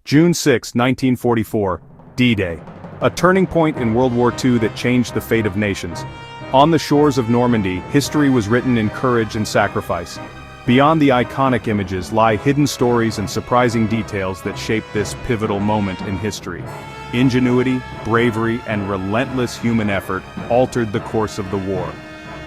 June 6, 1944, D-Day. A turning point in World War II that changed the fate of nations. On the shores of Normandy, history was written in courage and sacrifice. Beyond the iconic images lie hidden stories and surprising details that shape this pivotal moment in history. Ingenuity, bravery, and relentless human effort altered the course of the war.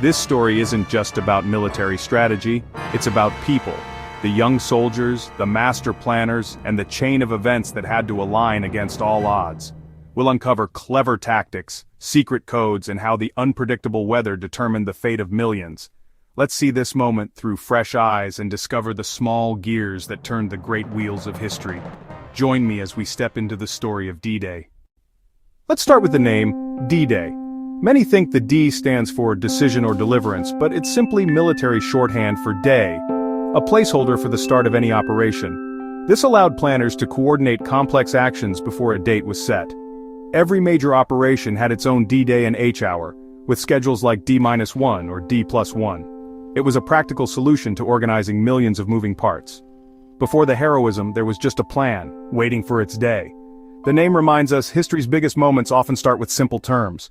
This story isn't just about military strategy, it's about people. The young soldiers, the master planners, and the chain of events that had to align against all odds. We'll uncover clever tactics, secret codes, and how the unpredictable weather determined the fate of millions. Let's see this moment through fresh eyes and discover the small gears that turned the great wheels of history. Join me as we step into the story of D-Day. Let's start with the name, D-Day. Many think the D stands for decision or deliverance, but it's simply military shorthand for day, a placeholder for the start of any operation. This allowed planners to coordinate complex actions before a date was set. Every major operation had its own D-Day and H-hour, with schedules like D-1 or D+1. It was a practical solution to organizing millions of moving parts. Before the heroism, there was just a plan, waiting for its day. The name reminds us history's biggest moments often start with simple terms.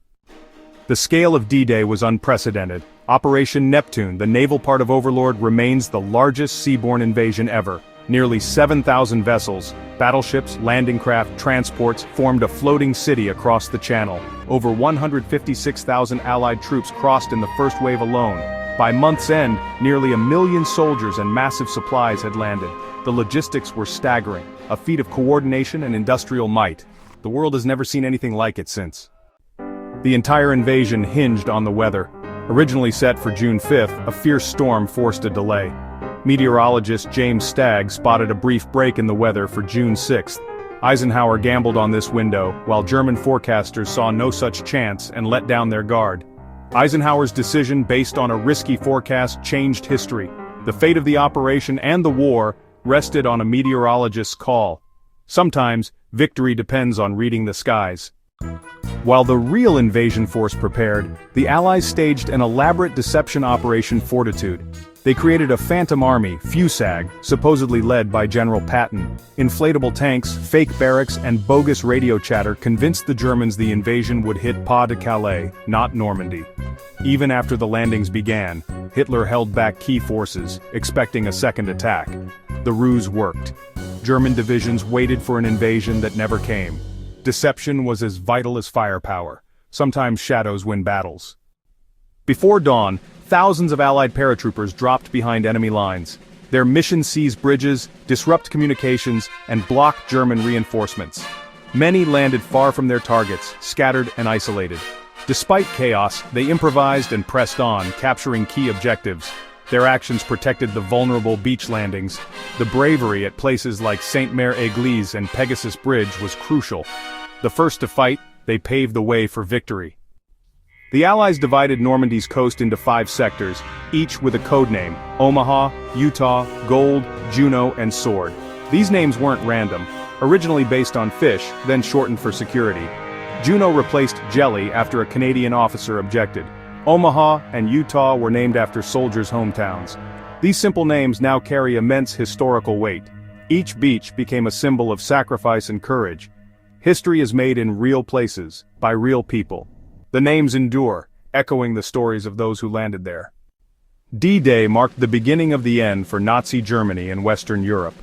The scale of D-Day was unprecedented. Operation Neptune, the naval part of Overlord, remains the largest seaborne invasion ever. Nearly 7,000 vessels, battleships, landing craft, transports formed a floating city across the channel. Over 156,000 Allied troops crossed in the first wave alone. By month's end, nearly 1 million soldiers and massive supplies had landed. The logistics were staggering, a feat of coordination and industrial might. The world has never seen anything like it since. The entire invasion hinged on the weather. Originally set for June 5th, a fierce storm forced a delay. Meteorologist James Stagg spotted a brief break in the weather for June 6th. Eisenhower gambled on this window, while German forecasters saw no such chance and let down their guard. Eisenhower's decision, based on a risky forecast, changed history. The fate of the operation and the war rested on a meteorologist's call. Sometimes, victory depends on reading the skies. While the real invasion force prepared, the Allies staged an elaborate deception Operation Fortitude. They created a phantom army, FUSAG, supposedly led by General Patton. Inflatable tanks, fake barracks, and bogus radio chatter convinced the Germans the invasion would hit Pas-de-Calais, not Normandy. Even after the landings began, Hitler held back key forces, expecting a second attack. The ruse worked. German divisions waited for an invasion that never came. Deception was as vital as firepower. Sometimes shadows win battles. Before dawn, thousands of Allied paratroopers dropped behind enemy lines. Their mission seized bridges, disrupt communications, and block German reinforcements. Many landed far from their targets, scattered and isolated. Despite chaos, they improvised and pressed on, capturing key objectives. Their actions protected the vulnerable beach landings. The bravery at places like Sainte-Mère-Église and Pegasus Bridge was crucial. The first to fight, they paved the way for victory. The Allies divided Normandy's coast into 5 sectors, each with a codename: Omaha, Utah, Gold, Juno, and Sword. These names weren't random. Originally based on fish, then shortened for security. Juno replaced Jelly after a Canadian officer objected. Omaha and Utah were named after soldiers' hometowns. These simple names now carry immense historical weight. Each beach became a symbol of sacrifice and courage. History is made in real places, by real people. The names endure, echoing the stories of those who landed there. D-Day marked the beginning of the end for Nazi Germany in Western Europe.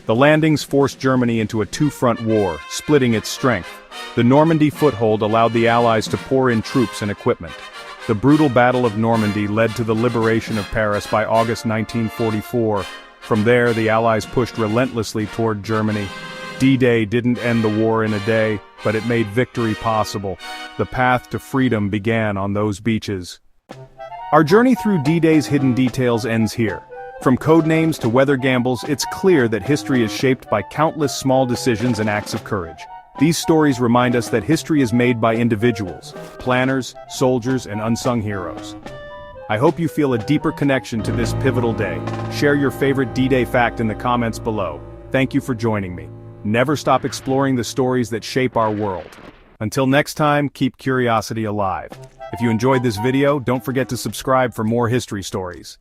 The landings forced Germany into a two-front war, splitting its strength. The Normandy foothold allowed the Allies to pour in troops and equipment. The brutal Battle of Normandy led to the liberation of Paris by August 1944. From there, the Allies pushed relentlessly toward Germany. D-Day didn't end the war in a day, but it made victory possible. The path to freedom began on those beaches. Our journey through D-Day's hidden details ends here. From codenames to weather gambles, it's clear that history is shaped by countless small decisions and acts of courage. These stories remind us that history is made by individuals, planners, soldiers, and unsung heroes. I hope you feel a deeper connection to this pivotal day. Share your favorite D-Day fact in the comments below. Thank you for joining me. Never stop exploring the stories that shape our world. Until next time, keep curiosity alive. If you enjoyed this video, don't forget to subscribe for more history stories.